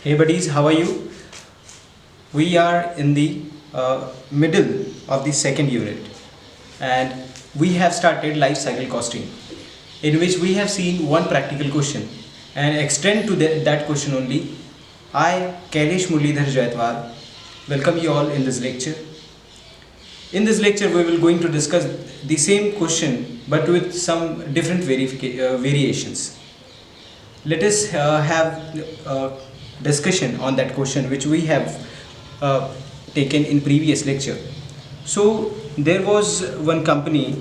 Hey buddies, how are you? We are in the middle of the second unit and we have started life cycle costing, in which we have seen one practical question and extend to that question only. I, Kailesh Murlidhar Jaitwal, welcome you all in this lecture. In this lecture we will going to discuss the same question but with some different variations. Let us have discussion on that question which we have uh, taken in previous lecture. So there was one company,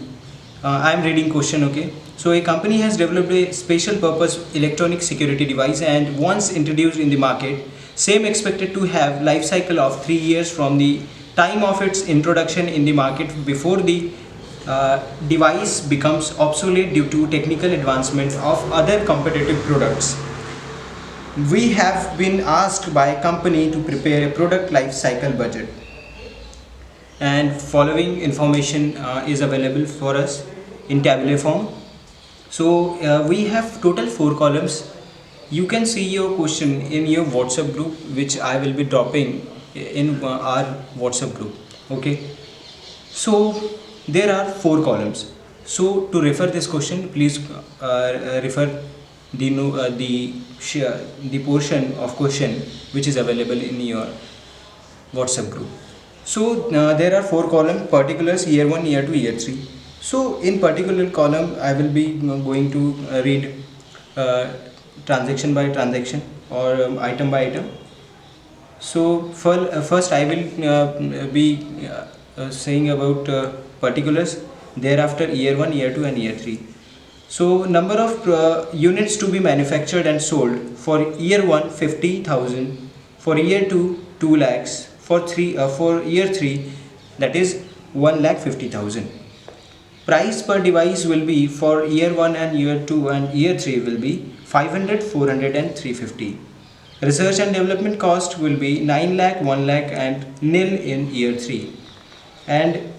I am reading question, okay. So a company has developed a special purpose electronic security device and once introduced in the market, same expected to have life cycle of 3 years from the time of its introduction in the market before the device becomes obsolete due to technical advancement of other competitive products. We have been asked by a company to prepare a product life cycle budget, and following information is available for us in tabular form. So we have total 4 columns. You can see your question in your WhatsApp group, which I will be dropping in our WhatsApp group. Okay, so there are 4 columns. So to refer this question, please refer the portion of question which is available in your WhatsApp group. So there are 4 columns: particulars, year 1, year 2, year 3. So in particular column I will be going to read uh, transaction by transaction or item by item. So first I will be saying about particulars, thereafter year 1, year 2 and year 3. So number of units to be manufactured and sold: for year 1 50,000, for year 2 2 lakhs, for year 3 that is 1,50,000. Price per device will be for year 1 and year 2 and year 3 will be 500, 400 and 350. Research and development cost will be 9 lakh, 1 lakh and nil in year 3. And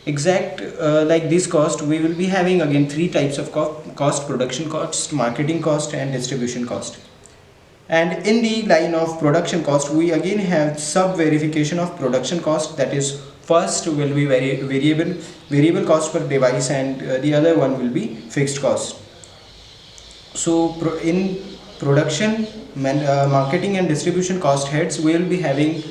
exact like this cost, we will be having again 3 types of cost: production cost, marketing cost and distribution cost. And in the line of production cost, we again have sub verification of production cost, that is first will be variable cost per device and the other one will be fixed cost. So in production, marketing and distribution cost heads, we will be having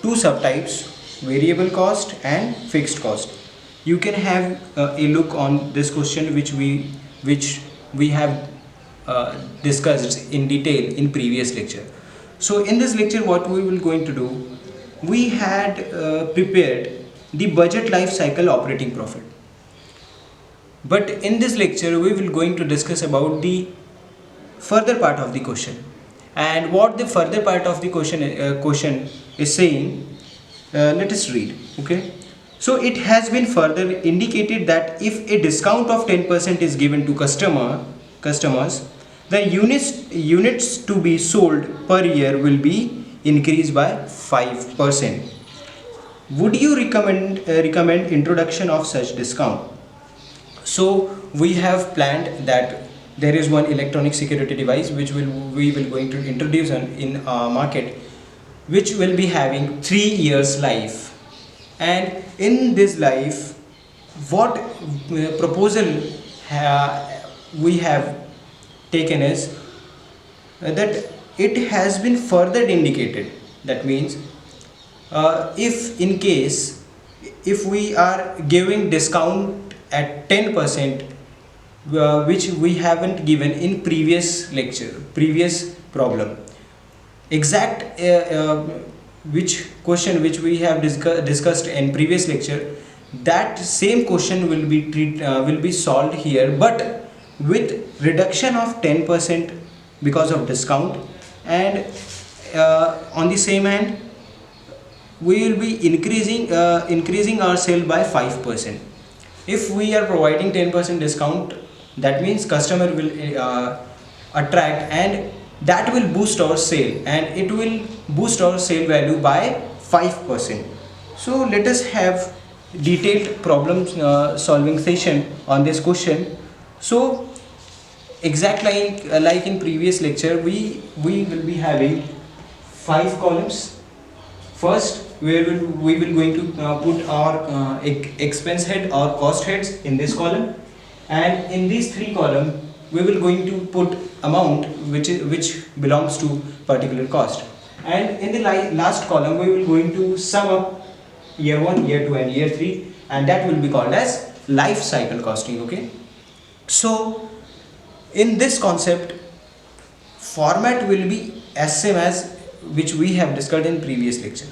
2 subtypes: variable cost and fixed cost. You can have a look on this question which we have discussed in detail in previous lecture. So in this lecture what we will going to do, we had prepared the budget life cycle operating profit, but in this lecture we will going to discuss about the further part of the question. And what the further part of the question is saying, let us read. Okay, so it has been further indicated that if a discount of 10% is given to customers, the units to be sold per year will be increased by 5%. Would you recommend introduction of such discount? So we have planned that there is one electronic security device which we will going to introduce in market, which will be having 3 years life. And in this life, what proposal we have taken is that it has been further indicated. That means if in case, if we are giving discount at 10%, which we haven't given in previous problem, exact which question which we have discussed in previous lecture, that same question will be solved here, but with reduction of 10% because of discount. And on the same hand, we will be increasing our sale by 5%. If we are providing 10% discount, that means customer will attract, and that will boost our sale, and it will boost our sale value by 5%. So let us have detailed problem solving session on this question. So exact like in previous lecture, we will be having 5 columns. First, we will going to put our expense head or cost heads in this column, and in these 3 columns we will going to put amount which belongs to particular cost, and in the last column we will going to sum up year 1, year 2 and year 3, and that will be called as life cycle costing. Okay, so in this concept, format will be as same as which we have discussed in previous lecture.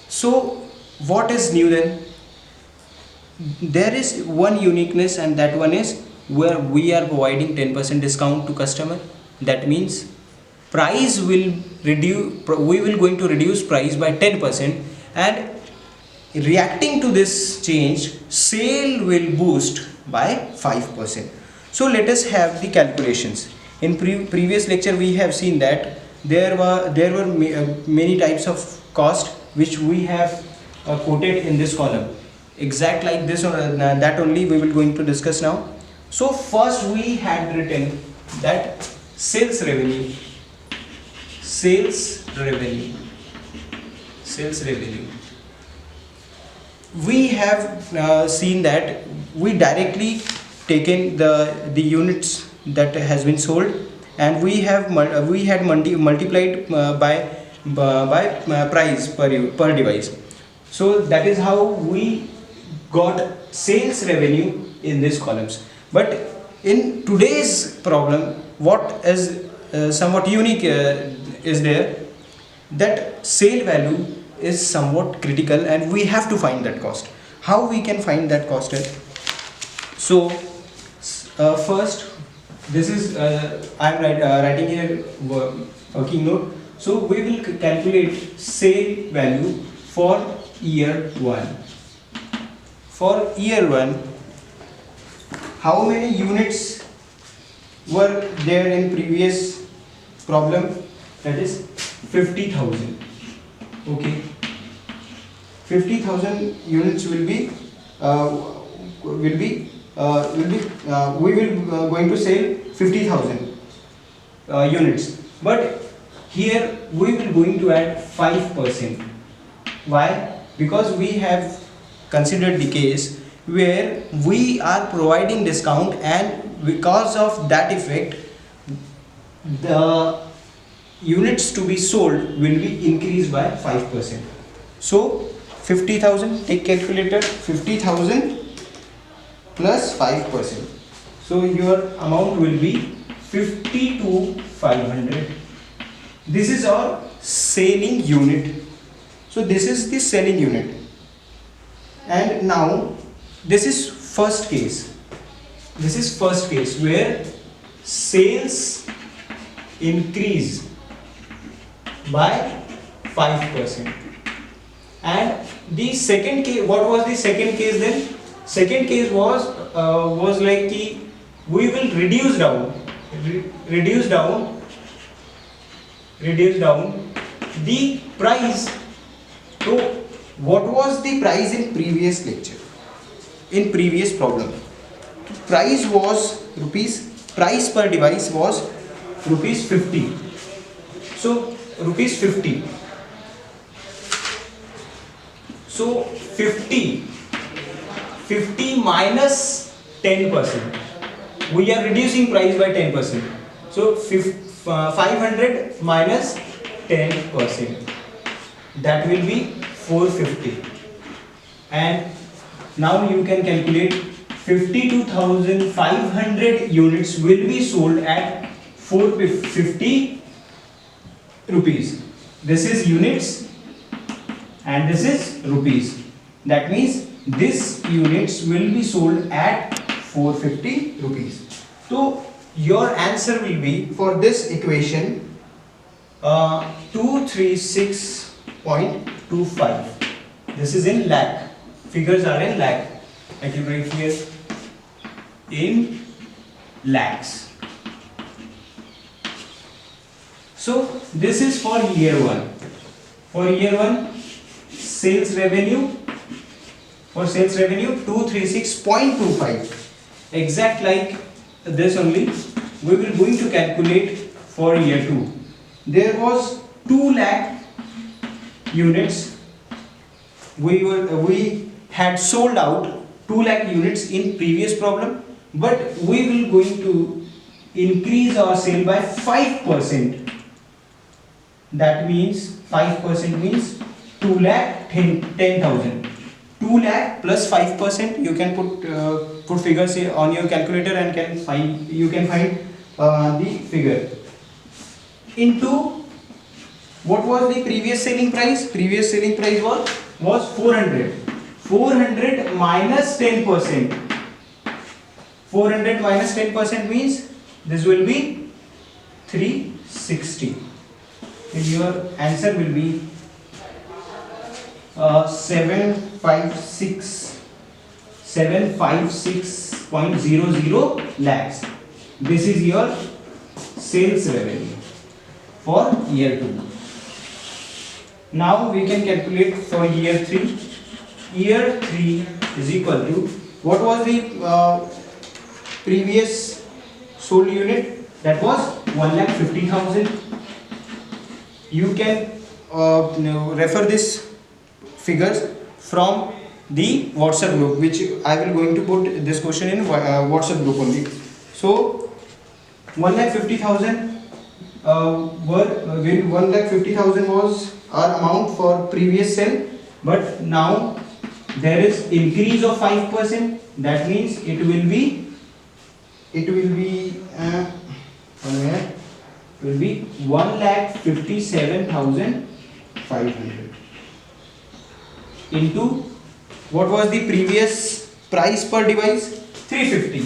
So what is new then? There is one uniqueness, and that one is where we are providing 10% discount to customer. That means price will reduce, we will going to reduce price by 10%, and reacting to this change, sale will boost by 5%. So let us have the calculations. In previous lecture we have seen that there were many types of cost which we have quoted in this column, exact like this, that only we will going to discuss now. So first we had written that sales revenue. We have seen that we directly taken the units that has been sold, and we had multiplied by price per device. So that is how we got sales revenue in these columns. But in today's problem, what is somewhat unique is there, that sale value is somewhat critical, and we have to find that cost. How we can find that cost? So first, this is I am writing here working note. So we will calculate sale value for year 1. For year 1, how many units were there in previous problem? That is 50,000. Okay, 50,000 units will be we will going to sell 50,000 units, but here we will going to add 5%. Why? Because we have considered the case where we are providing discount, and because of that effect the units to be sold will be increased by 5%. So 50,000, take calculator, 50,000 plus 5%. So your amount will be 52,500. This is our selling unit. So this is the selling unit. And now this is first case. This is first case where sales increase by 5%. And the second case, what was the second case then? Second case was like we will reduce down the price. So what was the price in previous lecture, in previous problem? Price was price per device was rupees 50. So rupees 50. So 50 minus 10%. We are reducing price by 10%. So 500 minus 10%. That will be 450. And now you can calculate 52,500 units will be sold at 450 rupees. This is units and this is rupees. That means this units will be sold at 450 rupees. So your answer will be for this equation 236.25. This is in lakh. Figures are in lakh. I can write here in lakhs. So this is for year 1. For year 1, sales revenue 236.25. Exact like this only we will going to calculate for year 2. There was 2 lakh units. We had sold out 2 lakh units in previous problem, but we will going to increase our sale by 5%. That means 5% means 2 lakh 10,000. 2 lakh plus 5%. You can put figures here on your calculator and you can find the figure. Into what was the previous selling price? Previous selling price was 400. 400 minus 10%. 400 minus 10% means this will be 360. And your answer will be 756.00 lakhs. This is your sales revenue for year 2. Now we can calculate for year 3. Year 3 is equal to, what was the previous sold unit? That was 1,50,000. You can refer this figures from the WhatsApp group, which I will going to put this question in WhatsApp group only. So 1,50,000 1,50,000 was our amount for previous sale, but now there is increase of 5%. That means it will be 1,57,500 into what was the previous price per device? 350.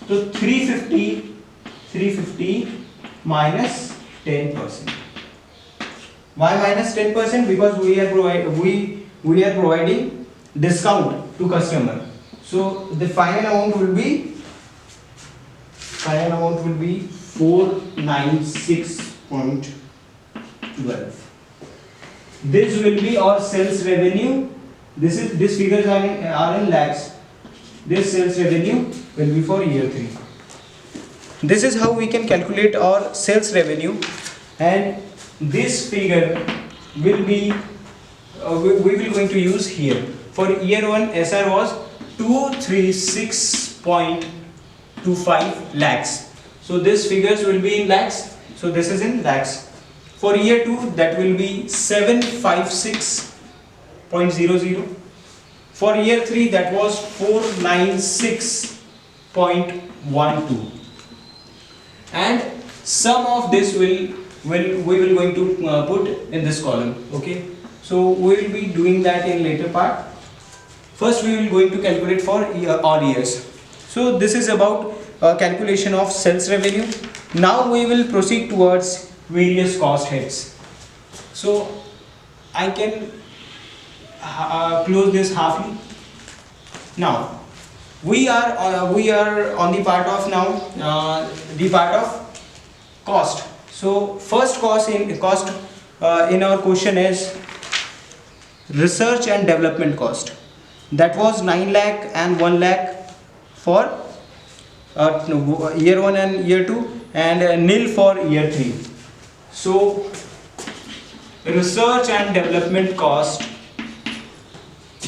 So 350 minus 10%. Why minus 10%? Because we are providing discount to customer. So the final amount will be 496.12. This will be our sales revenue. This figures are in lakhs. This sales revenue will be for year 3. This is how we can calculate our sales revenue, and this figure will be we will going to use here. For year 1, SR was 236.25 lakhs. So this figures will be in lakhs. So this is in lakhs. For year 2, that will be 756.00. For year 3, that was 496.12. And sum of this we will going to put in this column. Okay. So we will be doing that in later part. First we will going to calculate for all years. So this is about calculation of sales revenue. Now we will proceed towards various cost heads. So I can close this halfly. Now we are on the part of cost. So first cost in our question is research and development cost. That was 9 lakh and 1 lakh for year 1 and year 2, and nil for year 3. So research and development cost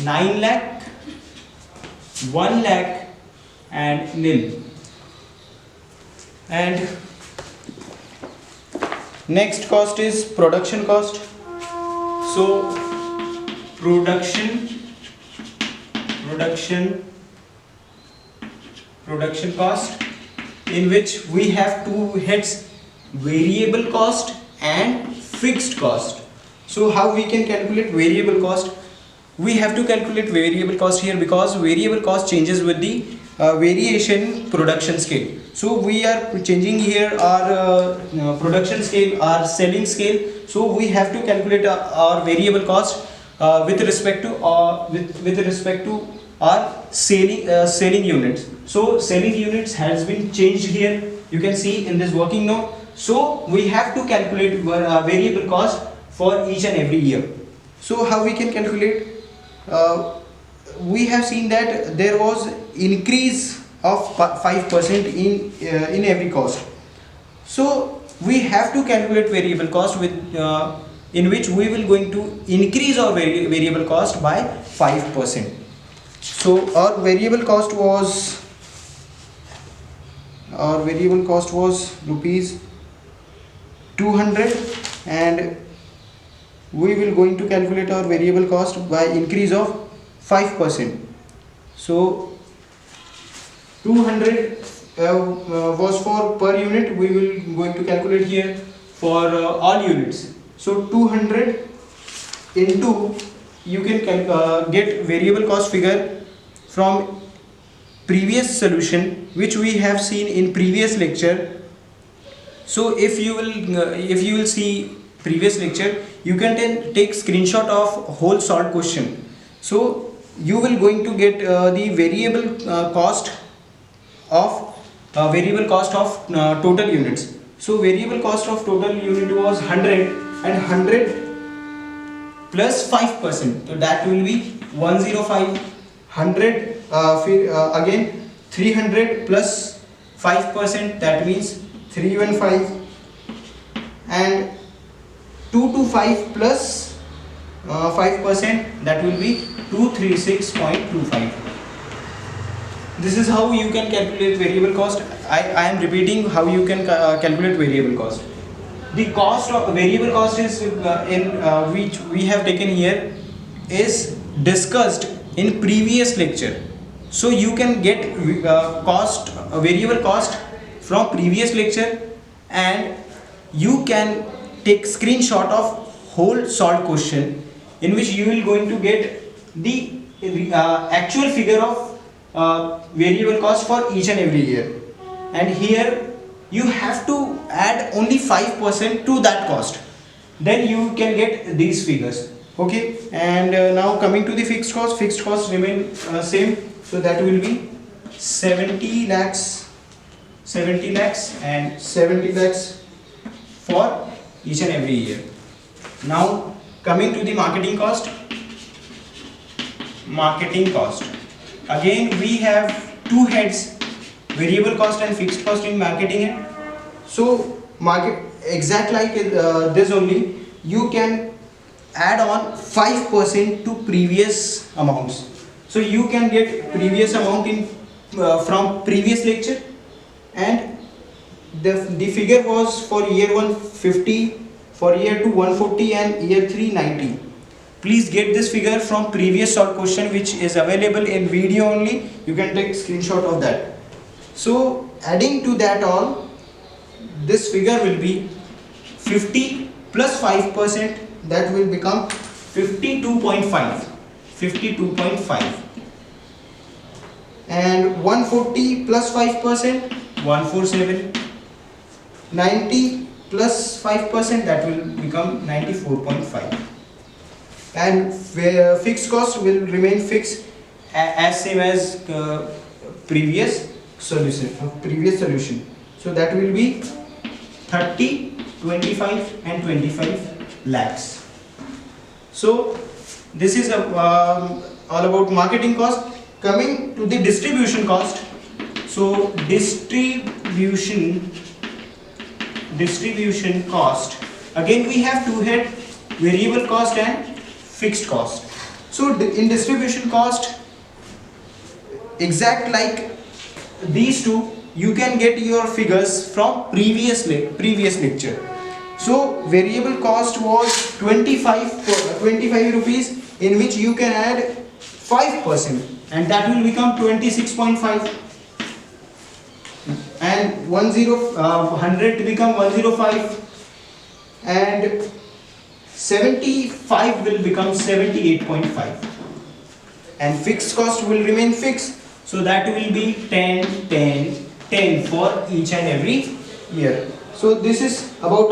9 lakh, 1 lakh and nil. And next cost is production cost. So production cost, in which we have two heads, variable cost and fixed cost. So how we can calculate variable cost? We have to calculate variable cost here because variable cost changes with the variation production scale. So we are changing here our production scale, our selling scale. So we have to calculate our variable cost with respect to our selling units. So selling units has been changed here. You can see in this working note. So we have to calculate variable cost for each and every year. So how we can calculate? We have seen that there was increase of 5% in every cost. So we have to calculate variable cost with in which we will going to increase our variable cost by 5%. So our variable cost was rupees 200, and we will going to calculate our variable cost by increase of 5%. So 200 was for per unit. We will going to calculate here for all units. So 200 into, you can get variable cost figure from previous solution which we have seen in previous lecture. So if you will see previous lecture, you can take screenshot of whole solved question. So you will going to get the variable cost of total units. So variable cost of total unit was 100, and 100 plus 5%, so that will be 105. 100 again 300 plus 5%, that means 315, and 225 plus 5%, that will be 236.25. This is how you can calculate variable cost. I am repeating how you can calculate variable cost. The cost of variable cost is which we have taken here is discussed in previous lecture. So you can get variable cost from previous lecture, and you can take screenshot of whole solved question, in which you will going to get the actual figure of variable cost for each and every year. And here you have to add only 5% to that cost, then you can get these figures. Okay, and now coming to the fixed cost remain same. So that will be 70 lakhs and 70 lakhs for each and every year. Now coming to the marketing cost. Again we have two heads, variable cost and fixed cost in marketing head. So exact like this only, you can add on 5% to previous amounts. So you can get previous amount in from previous lecture, and the figure was for year 1 50, for year 2 140, and year 3 90. Please get this figure from previous solved question, which is available in video only. You can take screenshot of that. So adding to that all, this figure will be 50 plus 5%, that will become 52.5, and 140 plus 5%, 147, 90 plus 5%, that will become 94.5, and fixed cost will remain fixed as same as previous solution. So that will be 30, 25 and 25 lakhs. So this is all about marketing cost. Coming to the distribution cost. So distribution cost, again we have two head, variable cost and fixed cost. So in distribution cost, exact like these two, you can get your figures from previous lecture. So variable cost was 25 rupees, in which you can add 5%, and that will become 26.5, and 100 to become 105, and 75 will become 78.5, and fixed cost will remain fixed. So that will be 10, 10, 10 for each and every year. So this is about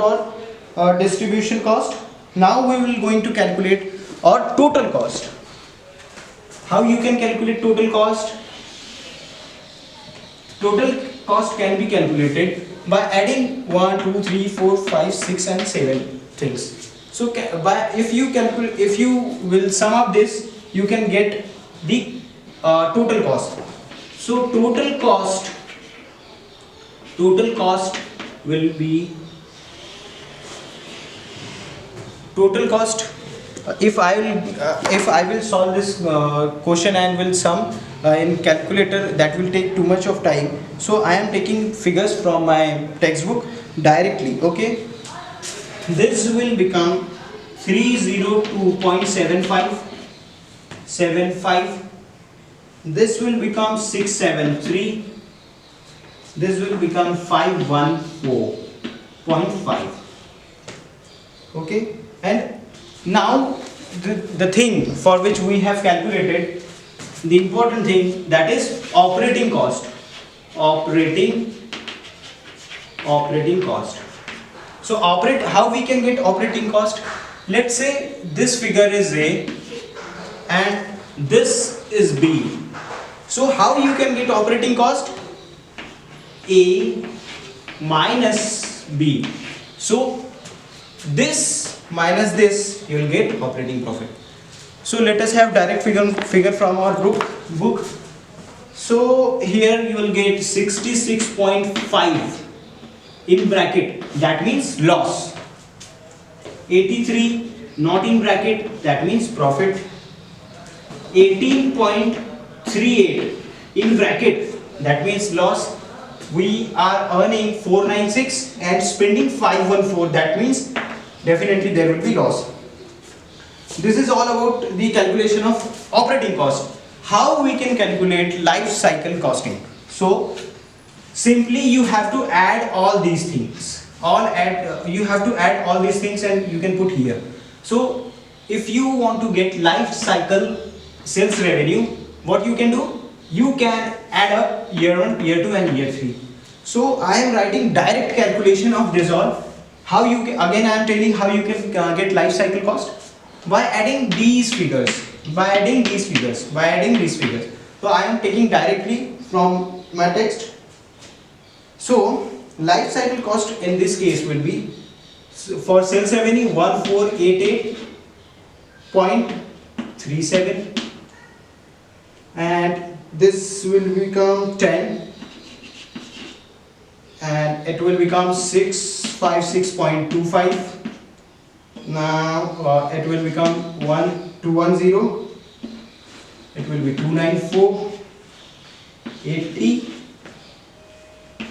our distribution cost. Now we will going to calculate our total cost. How you can calculate total cost? Total cost can be calculated by adding 1, 2, 3, 4, 5, 6 and 7 things. So if you will sum up this, you can get the total cost. So total cost will be total cost. If I will solve this question and will sum in calculator, that will take too much of time. So I am taking figures from my textbook directly. Okay, this will become 302.75. This will become 673. This will become 514.5. Okay, and now the thing for which we have calculated, the important thing, that is operating cost. Operating cost. So how we can get operating cost? Let's say this figure is A and this is B. So how you can get operating cost? A minus B. So this minus this, you will get operating profit. So let us have direct figure from our book. So here you will get 66.5 in bracket, that means loss. 83 not in bracket, that means profit. 18.38 in bracket, that means loss. We are earning 496 and spending 514, that means definitely there will be loss. This is all about the calculation of operating cost. How we can calculate life cycle costing? So simply you have to add all these things. You have to add all these things and you can put here. So if you want to get life cycle sales revenue, what you can do? You can add up year 1, year 2 and year 3. So I am writing direct calculation of this all. How you can, again I am telling how you can get life cycle cost by adding these figures, by adding these figures. So I am taking directly from my text. So life cycle cost in this case will be, for sales revenue, 1488.37, and this will become 10, and it will become 656.25. Now it will become 1210. It will be 294, 80,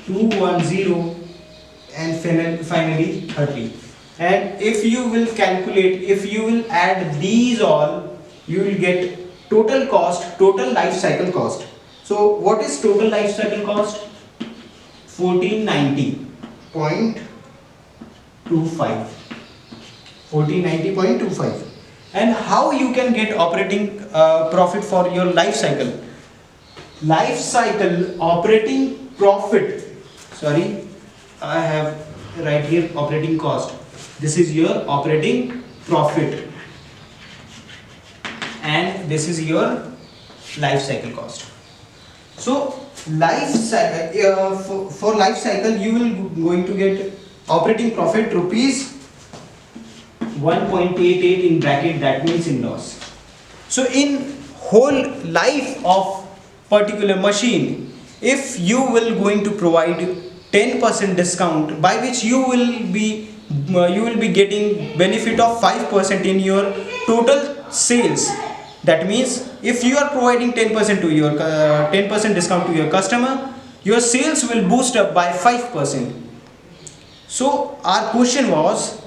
210, and finally 30. And if you will calculate, if you will add these all, you will get total cost, total life cycle cost. So what is total life cycle cost? 1490.25. 1490.25. And how you can get operating profit for your life cycle? Life cycle operating profit. Sorry, I have right here operating cost. This is your operating profit, and this is your life cycle cost. So life cycle, for life cycle you will going to get operating profit rupees 1.88 in bracket, that means in loss. So in whole life of particular machine, if you will going to provide 10% discount, by which you will be getting benefit of 5% in your total sales. That means if you are providing 10% to your 10% discount to your customer, your sales will boost up by 5%. So our question was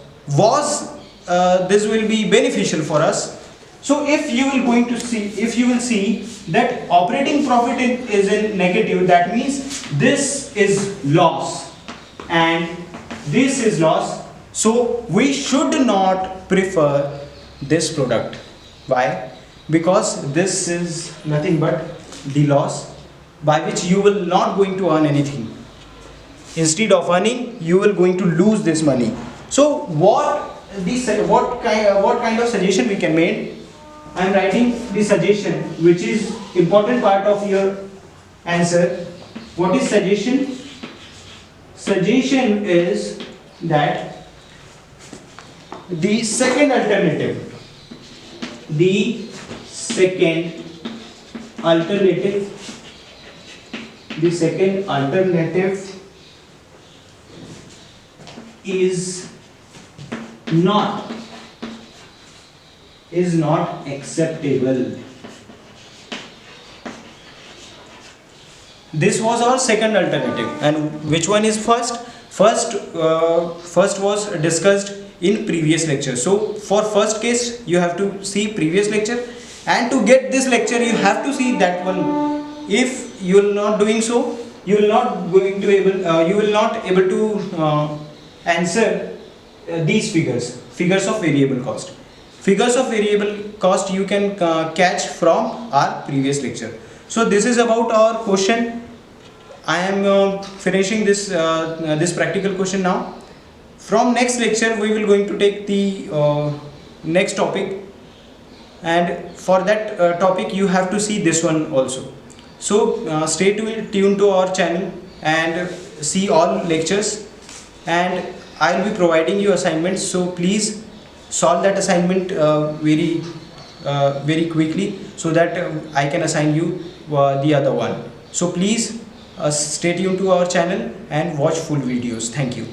this will be beneficial for us. So if you will see that operating profit is in negative, that means this is loss and this is loss. So we should not prefer this product. Why? Because this is nothing but the loss, by which you will not going to earn anything. Instead of earning, you will going to lose this money. So what kind of suggestion we can make? I am writing the suggestion, which is important part of your answer. What is suggestion? Suggestion is that the second alternative is not is not acceptable. This was our second alternative. And which one is first? First was discussed in previous lecture. So for first case you have to see previous lecture, and to get this lecture you have to see that one. If you will not doing so, you will not going to able you will not able to answer these figures of variable cost. Figures of variable cost you can catch from our previous lecture. So this is about our question. I am finishing this practical question now. From next lecture we will going to take the next topic, and for that topic you have to see this one also. So stay tuned to our channel and see all lectures, and I will be providing you assignments. So please solve that assignment very quickly, so that I can assign you the other one. So please stay tuned to our channel and watch full videos. Thank you.